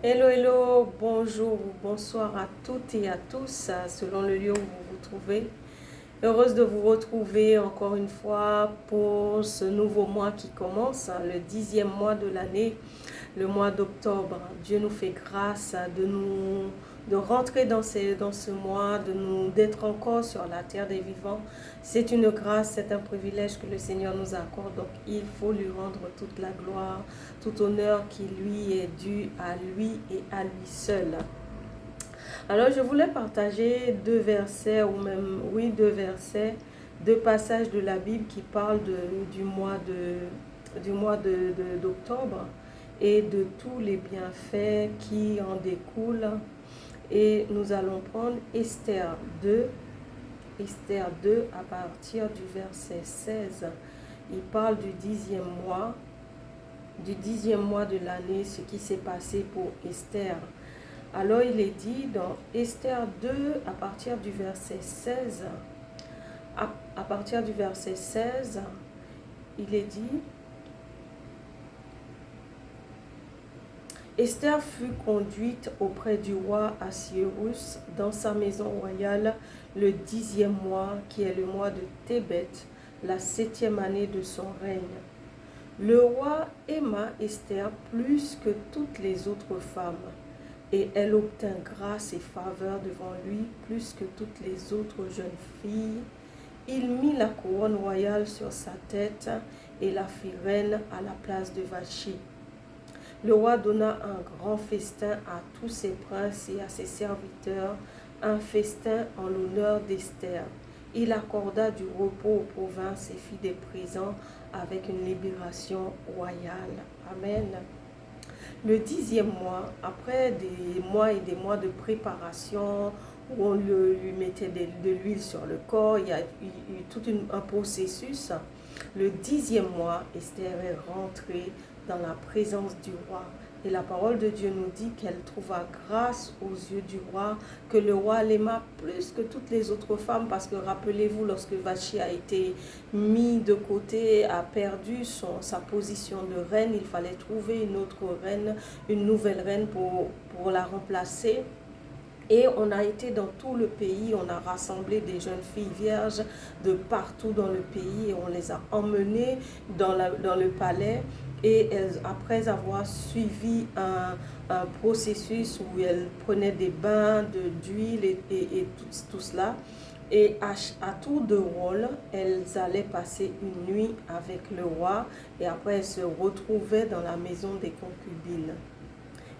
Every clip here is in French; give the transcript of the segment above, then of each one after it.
Hello, hello, bonjour ou bonsoir à toutes et à tous, selon le lieu où vous vous trouvez. Heureuse de vous retrouver encore une fois pour ce nouveau mois qui commence, le 10e mois de l'année, le mois d'octobre. Dieu nous fait grâce de rentrer dans ce mois, d'être encore sur la terre des vivants. C'est une grâce, c'est un privilège que le Seigneur nous accorde. Donc il faut lui rendre toute la gloire, tout honneur qui lui est dû à lui et à lui seul. Alors je voulais partager deux versets, ou même, oui, deux versets, deux passages de la Bible qui parlent d'octobre et de tous les bienfaits qui en découlent. Et nous allons prendre Esther 2 à partir du verset 16. Il parle du dixième mois de l'année, ce qui s'est passé pour Esther. Alors il est dit dans Esther 2 à partir du verset 16, à partir du verset 16, il est dit: Esther fut conduite auprès du roi Assuérus dans sa maison royale le 10e mois, qui est le mois de Tébet, la 7e année de son règne. Le roi aima Esther plus que toutes les autres femmes, et elle obtint grâce et faveur devant lui plus que toutes les autres jeunes filles. Il mit la couronne royale sur sa tête et la fit reine à la place de Vachi. Le roi donna un grand festin à tous ses princes et à ses serviteurs, un festin en l'honneur d'Esther. Il accorda du repos aux provinces et fit des présents avec une libération royale. Amen. Le 10e mois, après des mois et des mois de préparation, où on lui mettait de l'huile sur le corps, il y a eu tout un processus. Le 10e mois, Esther est rentrée dans la présence du roi. Et la parole de Dieu nous dit qu'elle trouva grâce aux yeux du roi, que le roi l'aima plus que toutes les autres femmes, parce que rappelez-vous, lorsque Vachi a été mis de côté, a perdu sa position de reine, il fallait trouver une autre reine, une nouvelle reine pour la remplacer. Et on a été dans tout le pays, on a rassemblé des jeunes filles vierges de partout dans le pays et on les a emmenées dans le palais. Et après avoir suivi un processus où elles prenaient des bains d'huile et tout cela, et à tour de rôle, elles allaient passer une nuit avec le roi et après elles se retrouvaient dans la maison des concubines.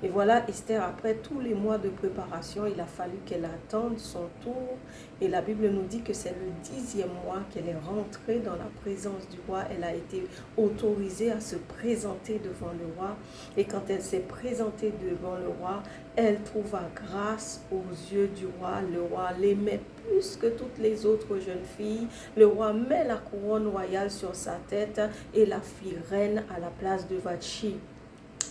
Et voilà, Esther, après tous les mois de préparation, il a fallu qu'elle attende son tour. Et la Bible nous dit que c'est le 10e mois qu'elle est rentrée dans la présence du roi. Elle a été autorisée à se présenter devant le roi. Et quand elle s'est présentée devant le roi, elle trouva grâce aux yeux du roi. Le roi l'aimait plus que toutes les autres jeunes filles. Le roi met la couronne royale sur sa tête et la fit reine à la place de Vachi.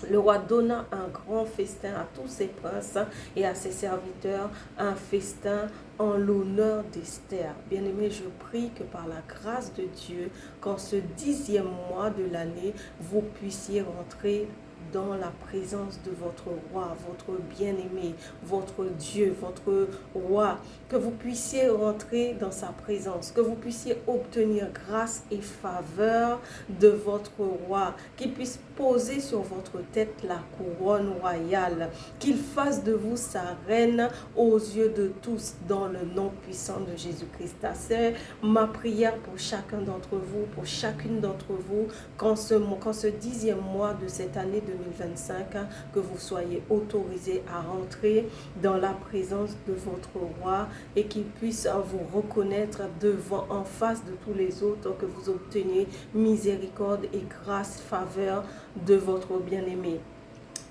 Le roi donna un grand festin à tous ses princes et à ses serviteurs, un festin en l'honneur d'Esther. Bien-aimés, je prie que par la grâce de Dieu, qu'en ce 10e mois de l'année, vous puissiez rentrer dans la présence de votre roi, votre bien-aimé, votre Dieu, votre roi, que vous puissiez rentrer dans sa présence, que vous puissiez obtenir grâce et faveur de votre roi, qu'il puisse poser sur votre tête la couronne royale, qu'il fasse de vous sa reine aux yeux de tous, dans le nom puissant de Jésus-Christ. C'est ma prière pour chacun d'entre vous, pour chacune d'entre vous, qu'en ce 10e mois de cette année 2025, que vous soyez autorisés à rentrer dans la présence de votre roi et qu'il puisse vous reconnaître devant, en face de tous les autres, que vous obteniez miséricorde et grâce, faveur de votre bien-aimé.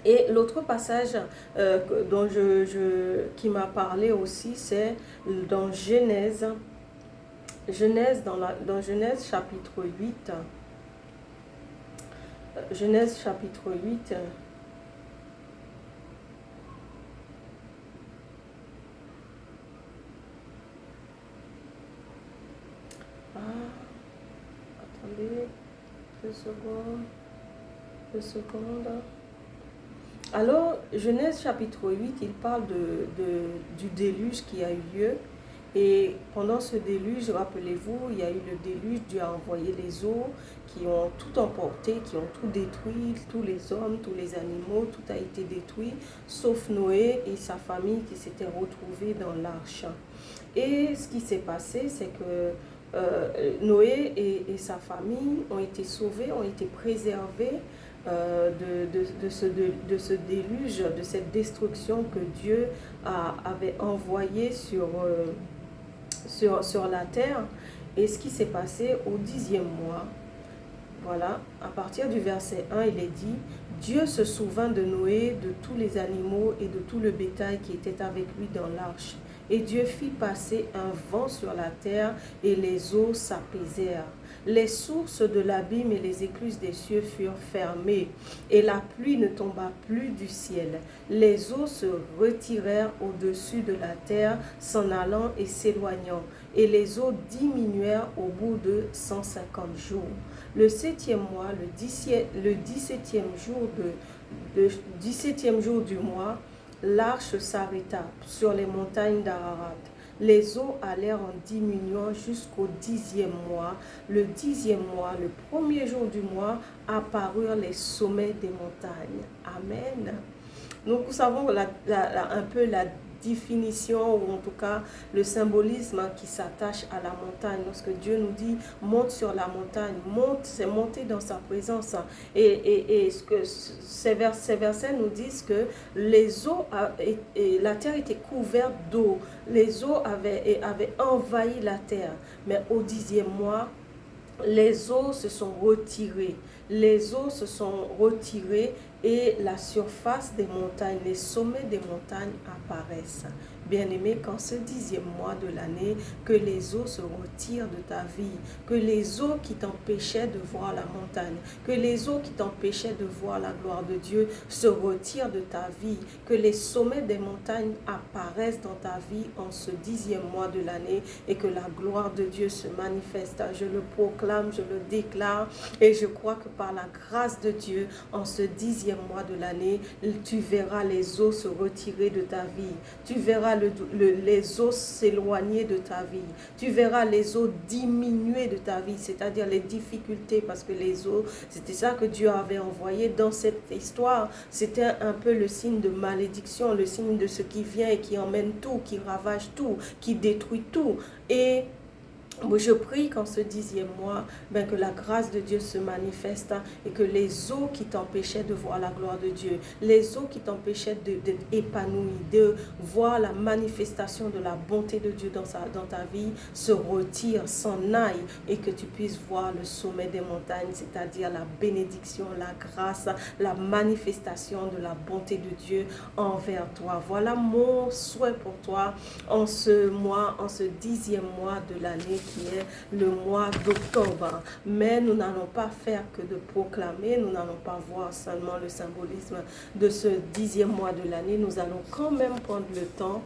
Et l'autre passage qui m'a parlé aussi, c'est dans Genèse chapitre 8. Genèse chapitre 8. Attendez, 2 secondes. Alors, Genèse chapitre 8, il parle du déluge qui a eu lieu. Et pendant ce déluge, rappelez-vous, il y a eu le déluge, Dieu a envoyé les eaux qui ont tout emporté, qui ont tout détruit, tous les hommes, tous les animaux, tout a été détruit, sauf Noé et sa famille qui s'étaient retrouvés dans l'arche. Et ce qui s'est passé, c'est que Noé et sa famille ont été sauvés, ont été préservés de ce déluge, de cette destruction que Dieu avait envoyée sur la terre. Et ce qui s'est passé au 10e mois, voilà, à partir du verset 1, il est dit, Dieu se souvint de Noé, de tous les animaux et de tout le bétail qui était avec lui dans l'arche. Et Dieu fit passer un vent sur la terre et les eaux s'apaisèrent. Les sources de l'abîme et les écluses des cieux furent fermées et la pluie ne tomba plus du ciel. Les eaux se retirèrent au-dessus de la terre, s'en allant et s'éloignant. Et les eaux diminuèrent au bout de 150 jours. Le 7e mois, le 17e jour du mois, l'arche s'arrêta sur les montagnes d'Ararat. Les eaux allèrent en diminuant jusqu'au 10e mois. Le 10e mois, le premier jour du mois, apparurent les sommets des montagnes. Amen. Donc, nous savons un peu la définition, ou en tout cas le symbolisme qui s'attache à la montagne. Lorsque Dieu nous dit monte sur la montagne, monte, c'est monter dans sa présence. Et ces versets nous disent que les eaux et la terre était couverte d'eau. Les eaux avaient envahi la terre. Mais au 10e mois, les eaux se sont retirées. Les eaux se sont retirées et la surface des montagnes, les sommets des montagnes apparaissent. Bien-aimé, qu'en ce 10e mois de l'année, que les eaux se retirent de ta vie, que les eaux qui t'empêchaient de voir la montagne, que les eaux qui t'empêchaient de voir la gloire de Dieu se retirent de ta vie, que les sommets des montagnes apparaissent dans ta vie en ce 10e mois de l'année et que la gloire de Dieu se manifeste. Je le proclame, je le déclare et je crois que par la grâce de Dieu, en ce 10e mois de l'année, tu verras les eaux se retirer de ta vie, tu verras les eaux s'éloigner de ta vie, tu verras les eaux diminuer de ta vie, c'est-à-dire les difficultés, parce que les eaux, c'était ça que Dieu avait envoyé dans cette histoire, c'était un peu le signe de malédiction, le signe de ce qui vient et qui emmène tout, qui ravage tout, qui détruit tout. Et je prie qu'en ce 10e mois, que la grâce de Dieu se manifeste et que les eaux qui t'empêchaient de voir la gloire de Dieu, les eaux qui t'empêchaient d'être épanoui, de voir la manifestation de la bonté de Dieu dans ta vie, se retirent, s'en aillent et que tu puisses voir le sommet des montagnes, c'est-à-dire la bénédiction, la grâce, la manifestation de la bonté de Dieu envers toi. Voilà mon souhait pour toi en ce mois, en ce 10e mois de l'année qui est le mois d'octobre. Mais nous n'allons pas faire que de proclamer, nous n'allons pas voir seulement le symbolisme de ce 10e mois de l'année. Nous allons quand même prendre le temps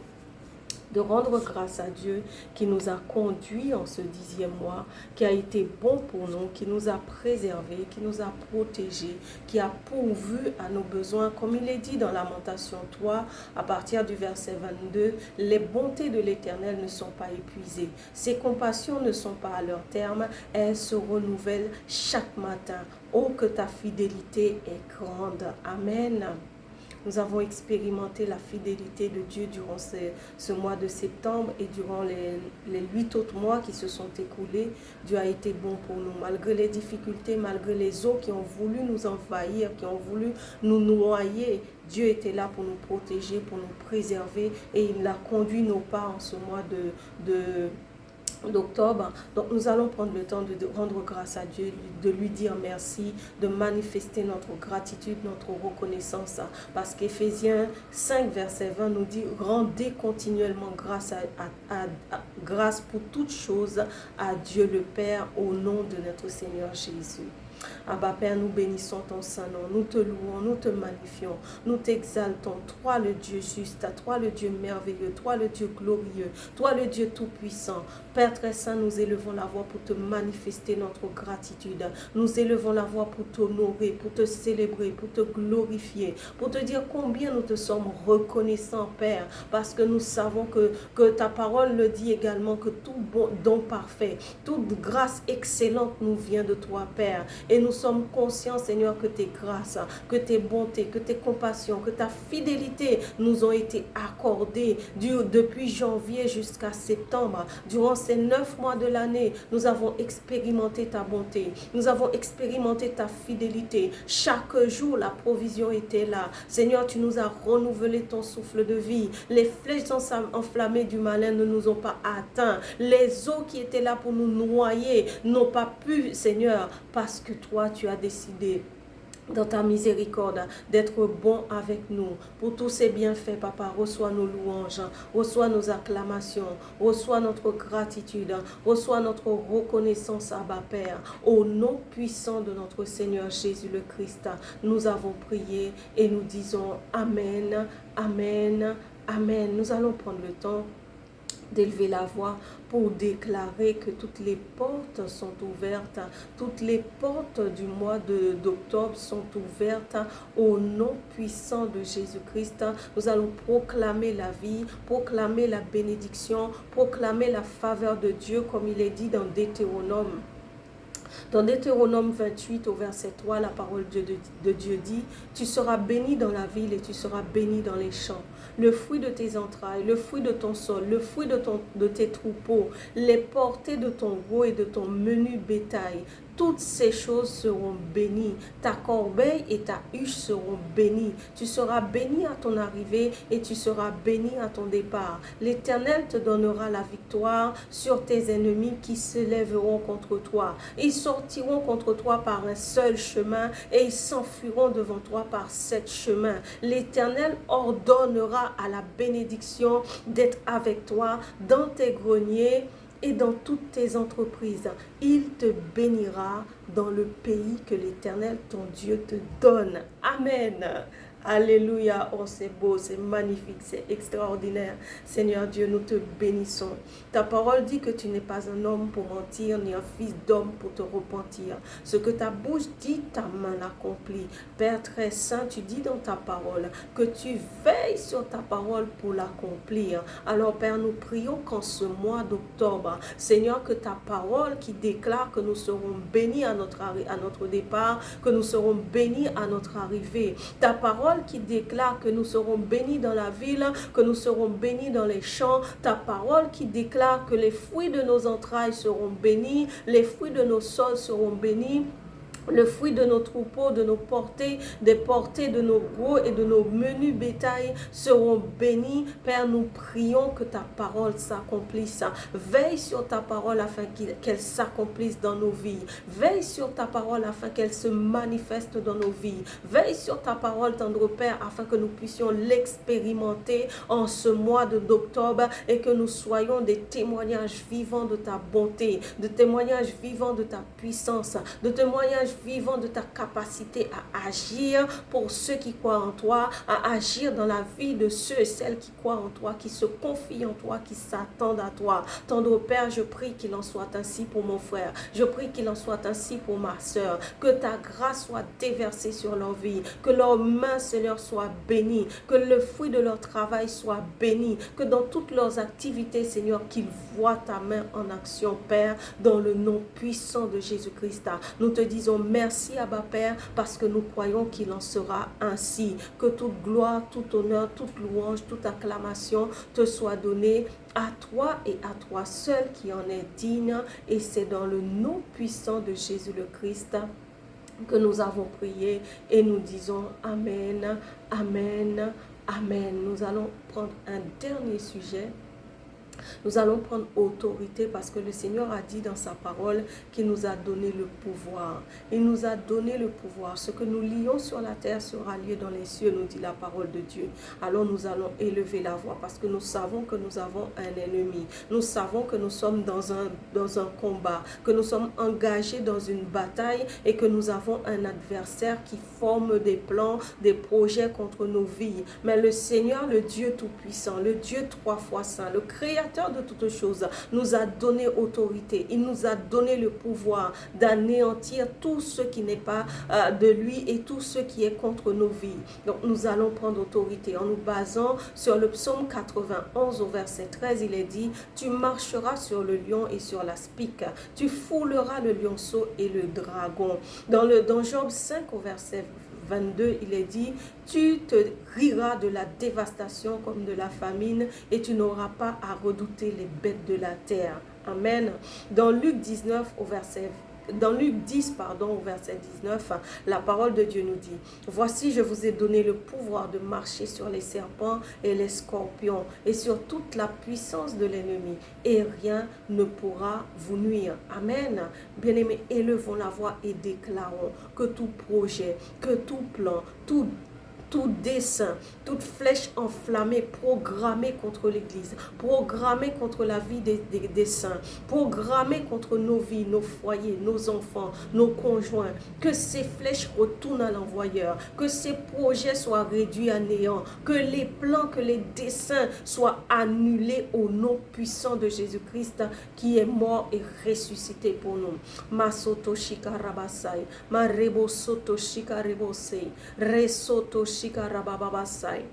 de rendre grâce à Dieu qui nous a conduits en ce 10e mois, qui a été bon pour nous, qui nous a préservés, qui nous a protégés, qui a pourvu à nos besoins. Comme il est dit dans Lamentation 3, à partir du verset 22, les bontés de l'Éternel ne sont pas épuisées. Ses compassions ne sont pas à leur terme, elles se renouvellent chaque matin. Oh, que ta fidélité est grande. Amen. Nous avons expérimenté la fidélité de Dieu durant ce mois de septembre et durant les 8 autres mois qui se sont écoulés. Dieu a été bon pour nous. Malgré les difficultés, malgré les eaux qui ont voulu nous envahir, qui ont voulu nous noyer, Dieu était là pour nous protéger, pour nous préserver et il a conduit nos pas en ce mois d'octobre. Donc nous allons prendre le temps de rendre grâce à Dieu, de lui dire merci, de manifester notre gratitude, notre reconnaissance, parce qu'Éphésiens 5 verset 20 nous dit rendez continuellement grâce pour toutes choses à Dieu le Père au nom de notre Seigneur Jésus. Abba Père, nous bénissons ton Saint-Nom, nous te louons, nous te magnifions, nous t'exaltons, toi le Dieu juste, toi le Dieu merveilleux, toi le Dieu glorieux, toi le Dieu tout-puissant. Père très saint, nous élevons la voix pour te manifester notre gratitude. Nous élevons la voix pour t'honorer, pour te célébrer, pour te glorifier, pour te dire combien nous te sommes reconnaissants, Père, parce que nous savons que ta parole le dit également, que tout bon don parfait, toute grâce excellente nous vient de toi, Père. Et nous sommes conscients, Seigneur, que tes grâces, que tes bontés, que tes compassions, que ta fidélité nous ont été accordées depuis janvier jusqu'à septembre. Durant ces 9 mois de l'année, nous avons expérimenté ta bonté, nous avons expérimenté ta fidélité. Chaque jour, la provision était là. Seigneur, tu nous as renouvelé ton souffle de vie. Les flèches enflammées du malin ne nous ont pas atteints. Les eaux qui étaient là pour nous noyer n'ont pas pu, Seigneur, parce que toi, tu as décidé dans ta miséricorde, d'être bon avec nous. Pour tous ces bienfaits, Papa, reçois nos louanges, reçois nos acclamations, reçois notre gratitude, reçois notre reconnaissance, Abba Père. Au nom puissant de notre Seigneur Jésus le Christ, nous avons prié et nous disons Amen, Amen, Amen. Nous allons prendre le temps d'élever la voix pour déclarer que toutes les portes sont ouvertes, toutes les portes du mois d'octobre sont ouvertes au nom puissant de Jésus-Christ. Nous allons proclamer la vie, proclamer la bénédiction, proclamer la faveur de Dieu comme il est dit dans Deutéronome. Dans Deutéronome 28 au verset 3, la parole de Dieu dit « Tu seras béni dans la ville et tu seras béni dans les champs. Le fruit de tes entrailles, le fruit de ton sol, le fruit de tes troupeaux, les portées de ton gros et de ton menu bétail, toutes ces choses seront bénies. Ta corbeille et ta huche seront bénies. Tu seras béni à ton arrivée et tu seras béni à ton départ. L'Éternel te donnera la victoire sur tes ennemis qui se lèveront contre toi. Ils sortiront contre toi par un seul chemin et ils s'enfuiront devant toi par 7 chemins. L'Éternel ordonnera à la bénédiction d'être avec toi dans tes greniers et dans toutes tes entreprises. Il te bénira dans le pays que l'Éternel, ton Dieu, te donne. Amen. Alléluia. Oh, c'est beau, c'est magnifique, c'est extraordinaire. Seigneur Dieu, nous te bénissons. Ta parole dit que tu n'es pas un homme pour mentir, ni un fils d'homme pour te repentir. Ce que ta bouche dit, ta main l'accomplit. Père très saint, tu dis dans ta parole que tu veilles sur ta parole pour l'accomplir. Alors Père, nous prions qu'en ce mois d'octobre, Seigneur, que ta parole qui déclare que nous serons bénis à notre départ, que nous serons bénis à notre arrivée. Ta parole qui déclare que nous serons bénis dans la ville, que nous serons bénis dans les champs. Ta parole qui déclare que les fruits de nos entrailles seront bénis, les fruits de nos sols seront bénis. Le fruit de nos troupeaux, de nos portées, des portées de nos gros et de nos menus bétails seront bénis. Père, nous prions que ta parole s'accomplisse. Veille sur ta parole afin qu'elle s'accomplisse dans nos vies. Veille sur ta parole afin qu'elle se manifeste dans nos vies. Veille sur ta parole, tendre Père, afin que nous puissions l'expérimenter en ce mois d'octobre et que nous soyons des témoignages vivants de ta bonté, de témoignages vivants de ta puissance, de témoignages vivant de ta capacité à agir pour ceux qui croient en toi, à agir dans la vie de ceux et celles qui croient en toi, qui se confient en toi, qui s'attendent à toi. Tendre Père, je prie qu'il en soit ainsi pour mon frère. Je prie qu'il en soit ainsi pour ma soeur. Que ta grâce soit déversée sur leur vie. Que leurs mains, Seigneur, soient bénies. Que le fruit de leur travail soit béni. Que dans toutes leurs activités, Seigneur, qu'ils voient ta main en action, Père, dans le nom puissant de Jésus-Christ. Nous te disons merci, Abba Père, parce que nous croyons qu'il en sera ainsi. Que toute gloire, tout honneur, toute louange, toute acclamation te soit donnée à toi et à toi seul qui en est digne. Et c'est dans le nom puissant de Jésus le Christ que nous avons prié et nous disons Amen, Amen, Amen. Nous allons prendre un dernier sujet. Nous allons prendre autorité parce que le Seigneur a dit dans sa parole qu'il nous a donné le pouvoir. Il nous a donné le pouvoir. Ce que nous lions sur la terre sera lié dans les cieux, nous dit la parole de Dieu. Alors nous allons élever la voix parce que nous savons que nous avons un ennemi. Nous savons que nous sommes dans un combat, que nous sommes engagés dans une bataille et que nous avons un adversaire qui forme des plans, des projets contre nos vies. Mais le Seigneur, le Dieu Tout-Puissant, le Dieu 3 fois Saint, le Créateur créateur de toutes choses, nous a donné autorité. Il nous a donné le pouvoir d'anéantir tout ce qui n'est pas de lui et tout ce qui est contre nos vies. Donc nous allons prendre autorité en nous basant sur le psaume 91 au verset 13. Il est dit, tu marcheras sur le lion et sur la spique, tu fouleras le lionceau et le dragon. Dans Job 5 au verset 22, il est dit, tu te riras de la dévastation comme de la famine et tu n'auras pas à redouter les bêtes de la terre. Amen. Dans Luc 10, au verset 19, la parole de Dieu nous dit, voici, je vous ai donné le pouvoir de marcher sur les serpents et les scorpions et sur toute la puissance de l'ennemi et rien ne pourra vous nuire. Amen. Bien-aimés, élevons la voix et déclarons que tout projet, que tout plan, tout dessein, toute flèche enflammée, programmée contre l'Église, programmée contre la vie des saints, programmée contre nos vies, nos foyers, nos enfants, nos conjoints, que ces flèches retournent à l'envoyeur, que ces projets soient réduits à néant, que les plans, que les desseins soient annulés au nom puissant de Jésus-Christ qui est mort et ressuscité pour nous. Masoto shikarabasai, marebo soto shikarebosei, resoto shikarabababasai.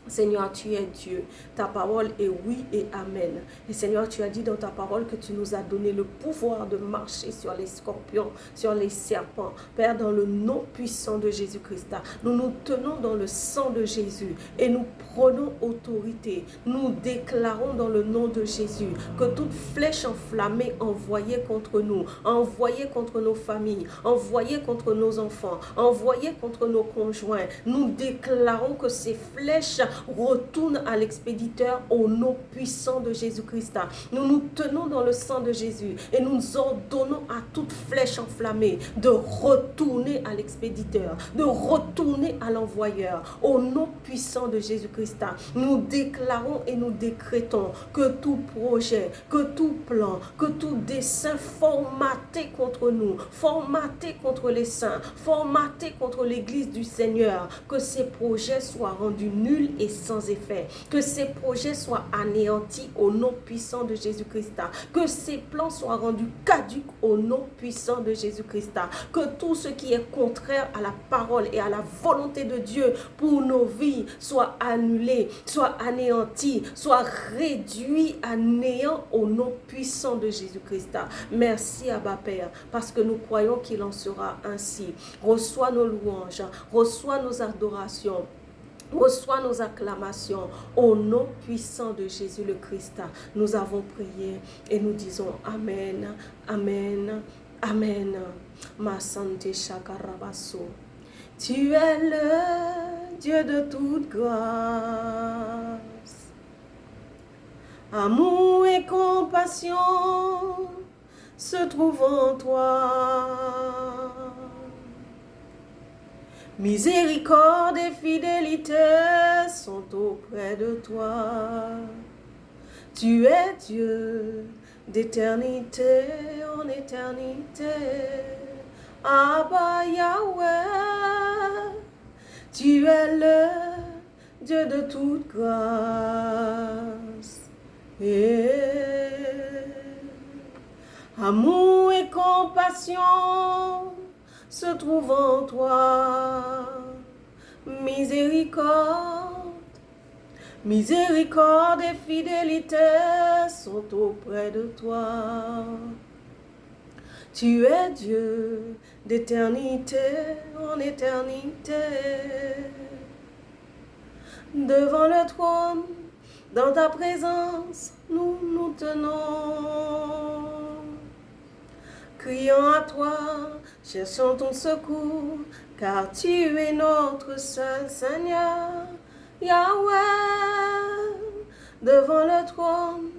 Seigneur, tu es Dieu. Ta parole est oui et amen. Et Seigneur, tu as dit dans ta parole que tu nous as donné le pouvoir de marcher sur les scorpions, sur les serpents. Père, dans le nom puissant de Jésus-Christ, nous nous tenons dans le sang de Jésus et nous prenons autorité. Nous déclarons dans le nom de Jésus que toute flèche enflammée envoyée contre nous, envoyée contre nos familles, envoyée contre nos enfants, envoyée contre nos conjoints, nous déclarons que ces flèches retourne à l'expéditeur au nom puissant de Jésus-Christ. Nous nous tenons dans le sang de Jésus et nous ordonnons à toute flèche enflammée de retourner à l'expéditeur, de retourner à l'envoyeur au nom puissant de Jésus-Christ. Nous déclarons et nous décrétons que tout projet, que tout plan, que tout dessein formaté contre nous, formaté contre les saints, formaté contre l'Église du Seigneur, que ces projets soient rendus nuls et sans effet, que ces projets soient anéantis au nom puissant de Jésus-Christ, que ces plans soient rendus caducs au nom puissant de Jésus-Christ, que tout ce qui est contraire à la parole et à la volonté de Dieu pour nos vies soit annulé, soit anéanti, soit réduit à néant au nom puissant de Jésus-Christ. Merci Abba Père, parce que nous croyons qu'il en sera ainsi. Reçois nos louanges, reçois nos adorations, reçois nos acclamations au nom puissant de Jésus le Christ. Nous avons prié et nous disons Amen, Amen, Amen. Ma santé chakarabaso. Tu es le Dieu de toute grâce. Amour et compassion se trouvent en toi. Miséricorde et fidélité sont auprès de toi. Tu es Dieu d'éternité en éternité. Abba Yahweh, tu es le Dieu de toute grâce. Et amour et compassion se trouve en toi. Miséricorde et fidélité sont auprès de toi. Tu es Dieu d'éternité en éternité. Devant le trône, dans ta présence, nous nous tenons. Criant à toi, cherchant ton secours, car tu es notre seul Seigneur, Yahweh. Devant le trône,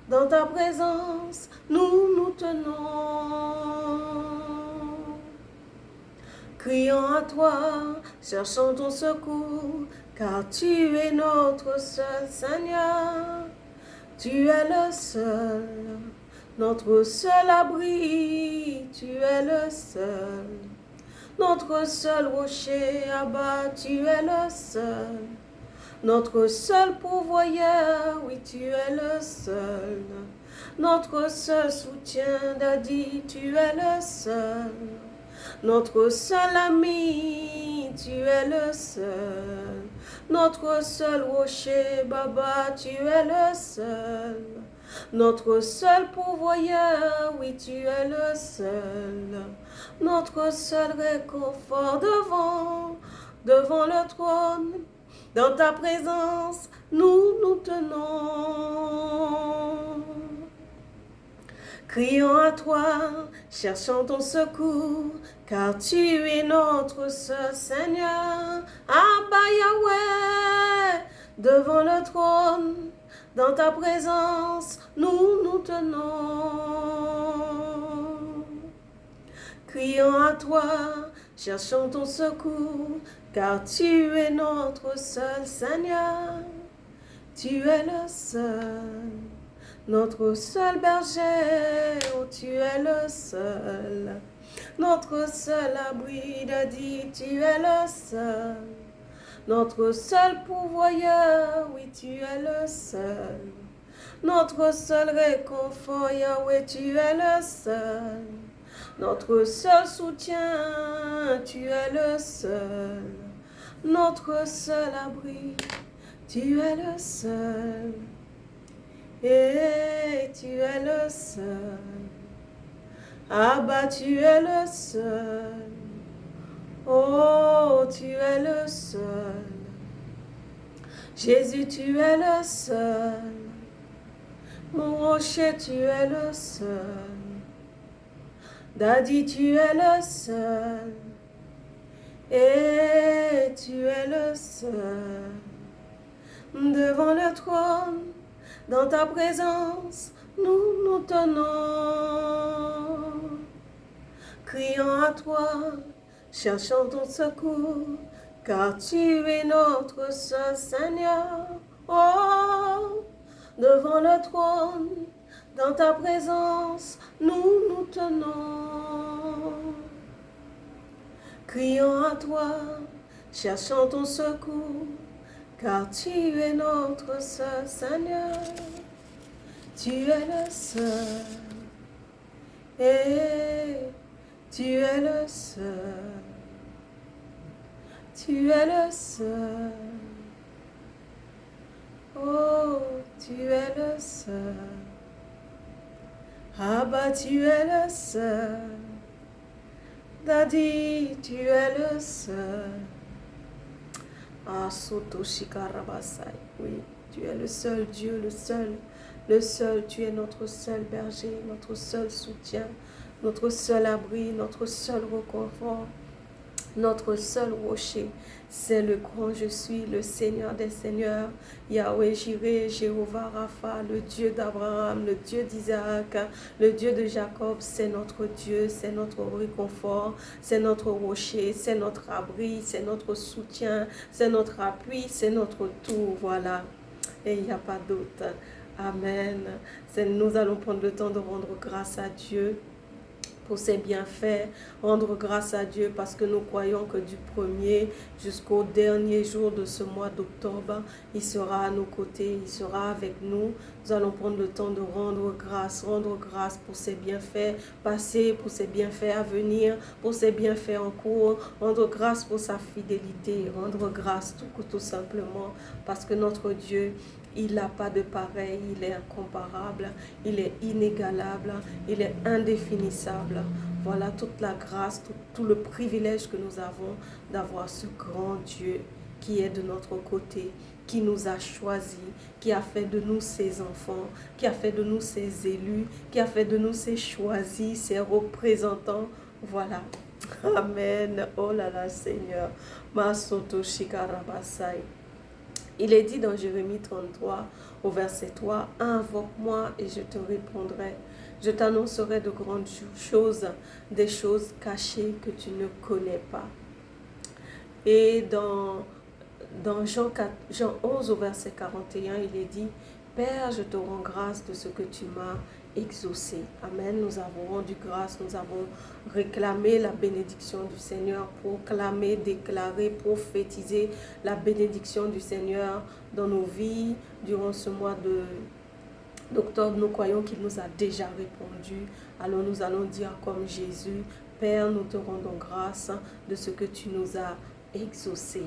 dans ta présence, nous nous tenons. Criant à toi, cherchant ton secours, car tu es notre seul Seigneur. Tu es le seul, notre seul abri, tu es le seul. Notre seul rocher, Abba, tu es le seul. Notre seul pourvoyeur, oui, tu es le seul. Notre seul soutien, Daddy, tu es le seul. Notre seul ami, tu es le seul. Notre seul rocher, Baba, tu es le seul. Notre seul pourvoyeur, oui, tu es le seul. Notre seul réconfort devant le trône. Dans ta présence, nous tenons. Crions à toi, cherchons ton secours, car tu es notre seul Seigneur. Abba Yahweh, devant le trône, dans ta présence, nous tenons. Crions à toi, cherchons ton secours, car tu es notre seul Seigneur. Tu es le seul. Notre seul berger, oh tu es le seul. Notre seul abri, Daddy, tu es le seul. Notre seul pourvoyeur, oui tu es le seul. Notre seul réconfort, Yahweh, tu es le seul. Notre seul soutien, tu es le seul. Notre seul abri, tu es le seul. Et tu es le seul. Abba, tu es le seul. Oh, tu es le seul. Jésus, tu es le seul. Mon rocher, tu es le seul. Daddy, tu es le seul. Et tu es le seul. Devant le trône, dans ta présence, nous tenons. Crions à toi, cherchons ton secours, car tu es notre seul Seigneur. Oh, devant le trône, dans ta présence, nous tenons. Crions à toi, cherchons ton secours, car tu es notre seul Seigneur. Tu es le seul. Et tu es le seul. Tu es le seul. Oh, tu es le seul. Abba, tu es le seul. Daddy, tu es le seul. Ah, Soto Shikarabasai. Oui, tu es le seul Dieu, le seul, tu es notre seul berger, notre seul soutien, notre seul abri, notre seul réconfort, notre seul rocher. C'est le grand je suis, le Seigneur des Seigneurs, Yahweh Jireh, Jéhovah Rapha, le Dieu d'Abraham, le Dieu d'Isaac, le Dieu de Jacob. C'est notre Dieu, c'est notre réconfort, c'est notre rocher, c'est notre abri, c'est notre soutien, c'est notre appui, c'est notre tout. Voilà, et il n'y a pas d'autre. Amen. Nous allons prendre le temps de rendre grâce à Dieu pour ses bienfaits, rendre grâce à Dieu parce que nous croyons que du 1er jusqu'au dernier jour de ce mois d'octobre, il sera à nos côtés, il sera avec nous. Nous allons prendre le temps de rendre grâce pour ses bienfaits passés, pour ses bienfaits à venir, pour ses bienfaits en cours, rendre grâce pour sa fidélité, rendre grâce tout simplement parce que notre Dieu, il n'a pas de pareil, il est incomparable, il est inégalable, il est indéfinissable. Voilà toute la grâce, tout le privilège que nous avons d'avoir ce grand Dieu qui est de notre côté, qui nous a choisis, qui a fait de nous ses enfants, qui a fait de nous ses élus, qui a fait de nous ses choisis, ses représentants. Voilà. Amen. Oh là là, Seigneur. Masoto Shikarabasai. Il est dit dans Jérémie 33, au verset 3, « Invoque-moi et je te répondrai. Je t'annoncerai de grandes choses, des choses cachées que tu ne connais pas. » Et dans Jean 11, au verset 41, il est dit, « Père, je te rends grâce de ce que tu m'as exaucé. Amen. Nous avons rendu grâce, nous avons réclamé la bénédiction du Seigneur, proclamé, déclaré, prophétisé la bénédiction du Seigneur dans nos vies durant ce mois d'octobre. Nous croyons qu'il nous a déjà répondu. Alors nous allons dire comme Jésus, Père, nous te rendons grâce de ce que tu nous as exaucé.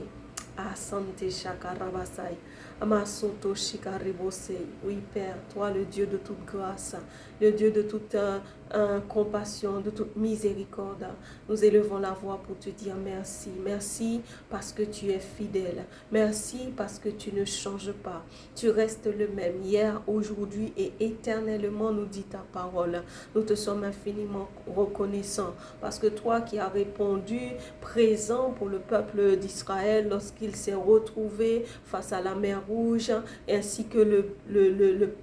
Asante Shakarabasai. Amasoto Shikaribose. Oui, Père, toi, le Dieu de toute grâce, le Dieu de toute compassion, de toute miséricorde, nous élevons la voix pour te dire merci. Merci parce que tu es fidèle. Merci parce que tu ne changes pas. Tu restes le même hier, aujourd'hui et éternellement, nous dit ta parole. Nous te sommes infiniment reconnaissants parce que toi qui as répondu présent pour le peuple d'Israël lorsqu'il s'est retrouvé face à la mer Rouge, ainsi que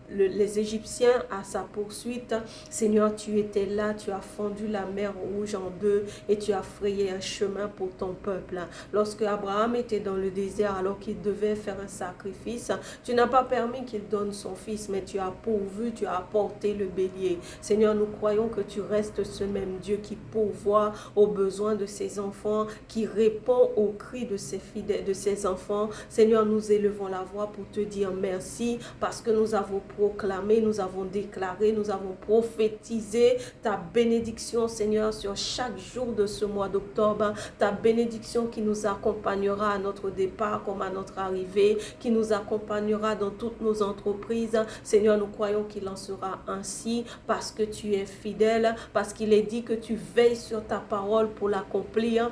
les Égyptiens à sa poursuite. Seigneur, tu étais là, tu as fendu la mer Rouge en deux et tu as frayé un chemin pour ton peuple. Lorsque Abraham était dans le désert alors qu'il devait faire un sacrifice, tu n'as pas permis qu'il donne son fils, mais tu as pourvu, tu as apporté le bélier. Seigneur, nous croyons que tu restes ce même Dieu qui pourvoit aux besoins de ses enfants, qui répond aux cris de ses fidèles, de ses enfants. Seigneur, nous élevons la voix pour te dire merci parce que nous avons proclamé, nous avons déclaré, nous avons prophétisé ta bénédiction, Seigneur, sur chaque jour de ce mois d'octobre. Ta bénédiction qui nous accompagnera à notre départ comme à notre arrivée, qui nous accompagnera dans toutes nos entreprises. Seigneur, nous croyons qu'il en sera ainsi parce que tu es fidèle, parce qu'il est dit que tu veilles sur ta parole pour l'accomplir.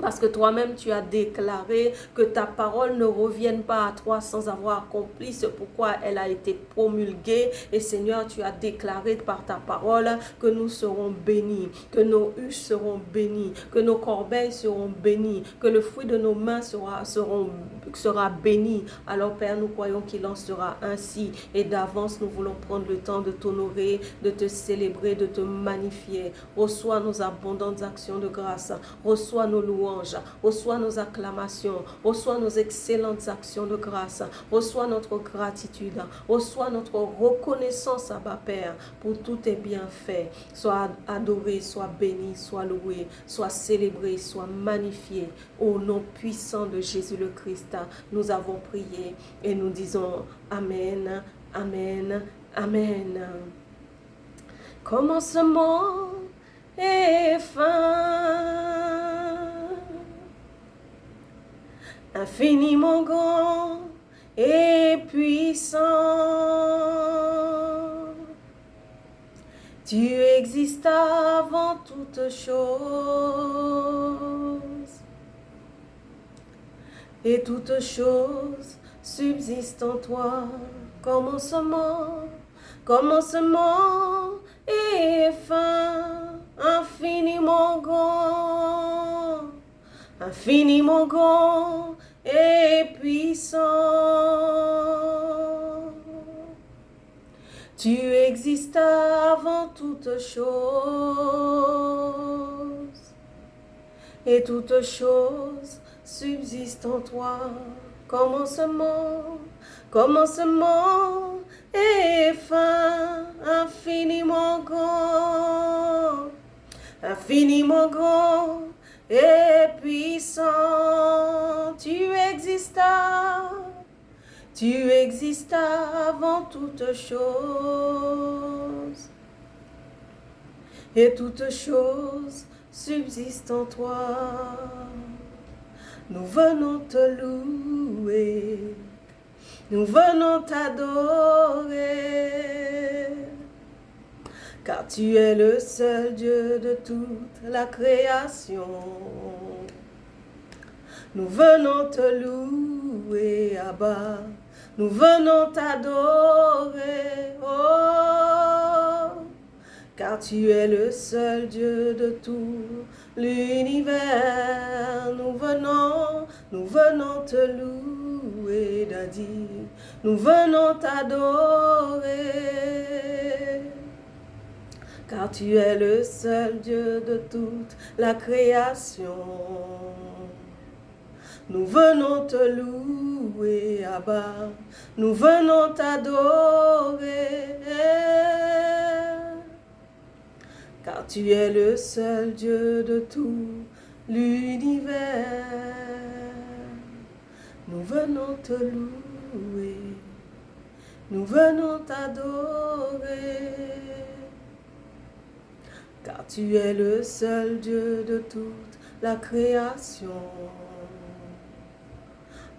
Parce que toi-même, tu as déclaré que ta parole ne revienne pas à toi sans avoir accompli ce pourquoi elle a été promulguée. Et Seigneur, tu as déclaré par ta parole que nous serons bénis, que nos huches seront bénies, que nos corbeilles seront bénies, que le fruit de nos mains sera béni. Alors Père, nous croyons qu'il en sera ainsi. Et d'avance, nous voulons prendre le temps de t'honorer, de te célébrer, de te magnifier. Reçois nos abondantes actions de grâce. Reçois nos louanges. Reçois nos acclamations, reçois nos excellentes actions de grâce, reçois notre gratitude, reçois notre reconnaissance, Abba Père, pour tous tes bienfaits. Sois adoré, sois béni, sois loué, sois célébré, sois magnifié. Au nom puissant de Jésus le Christ, nous avons prié et nous disons Amen, Amen, Amen. Commencement et fin. Infiniment grand et puissant, tu existes avant toute chose, et toute chose subsiste en toi. Commencement et fin, infiniment grand et puissant. Tu existes avant toute chose, et toute chose subsiste en toi. Commencement et fin, infiniment grand et puissant. Tu existes avant toute chose, et toute chose subsiste en toi. Nous venons te louer, nous venons t'adorer, car tu es le seul Dieu de toute la création. Nous venons te louer, Abba, nous venons t'adorer, oh, car tu es le seul Dieu de tout l'univers. Nous venons te louer, Daddy, nous venons t'adorer, car tu es le seul Dieu de toute la création. Nous venons te louer, Abba, nous venons t'adorer, car tu es le seul Dieu de tout l'univers. Nous venons te louer, nous venons t'adorer, car tu es le seul Dieu de toute la création.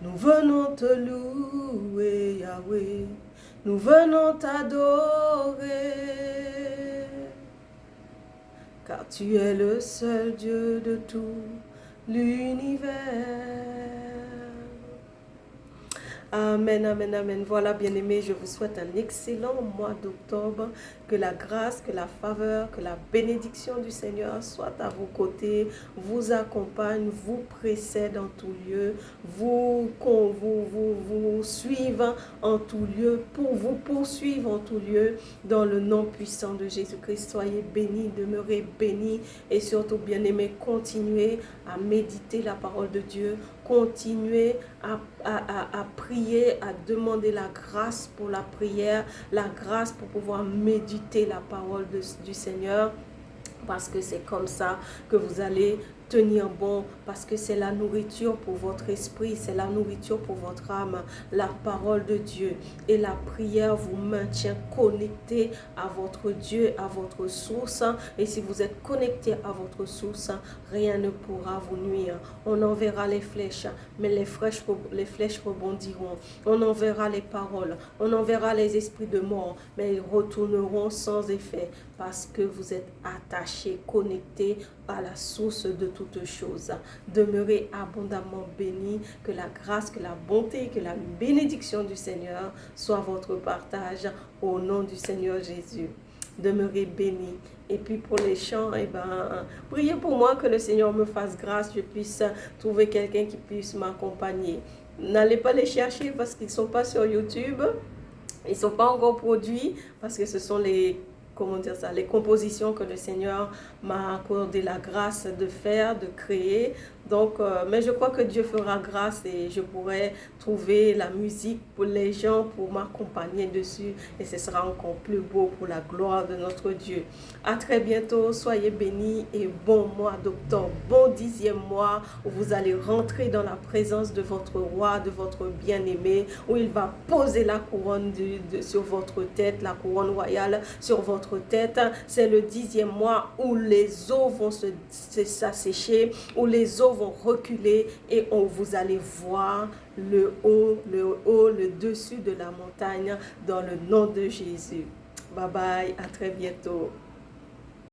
Nous venons te louer, Yahweh, nous venons t'adorer, car tu es le seul Dieu de tout l'univers. Amen, amen, amen. Voilà, bien-aimés, je vous souhaite un excellent mois d'octobre. Que la grâce, que la faveur, que la bénédiction du Seigneur soit à vos côtés, vous accompagne, vous précède en tout lieu, vous suive en tout lieu, pour vous poursuivre en tout lieu, dans le nom puissant de Jésus-Christ. Soyez bénis, demeurez bénis et surtout, bien-aimés, continuez à méditer la parole de Dieu, continuez à prier, à demander la grâce pour la prière, la grâce pour pouvoir méditer la parole du Seigneur, parce que c'est comme ça que vous allez tenir bon, parce que c'est la nourriture pour votre esprit, c'est la nourriture pour votre âme, la parole de Dieu. Et la prière vous maintient connecté à votre Dieu, à votre source. Et si vous êtes connecté à votre source, rien ne pourra vous nuire. On enverra les flèches, mais les flèches rebondiront. On enverra les paroles, on enverra les esprits de mort, mais ils retourneront sans effet, parce que vous êtes attachés, connectés à la source de toutes choses. Demeurez abondamment bénis, que la grâce, que la bonté, que la bénédiction du Seigneur soit votre partage au nom du Seigneur Jésus. Demeurez bénis. Et puis pour les chants, priez pour moi que le Seigneur me fasse grâce, je puisse trouver quelqu'un qui puisse m'accompagner. N'allez pas les chercher parce qu'ils ne sont pas sur YouTube. Ils ne sont pas encore produits parce que ce sont les compositions que le Seigneur m'a accordé la grâce de faire, de créer. Donc, mais je crois que Dieu fera grâce et je pourrai trouver la musique pour les gens, pour m'accompagner dessus. Et ce sera encore plus beau pour la gloire de notre Dieu. À très bientôt, soyez bénis et bon mois d'octobre, bon 10e mois où vous allez rentrer dans la présence de votre roi, de votre bien-aimé, où il va poser la couronne sur votre tête, la couronne royale sur votre tête. C'est le 10e mois où les eaux vont s'assécher, où les eaux vont reculer et vous allez voir le haut, le dessus de la montagne dans le nom de Jésus. Bye bye, à très bientôt.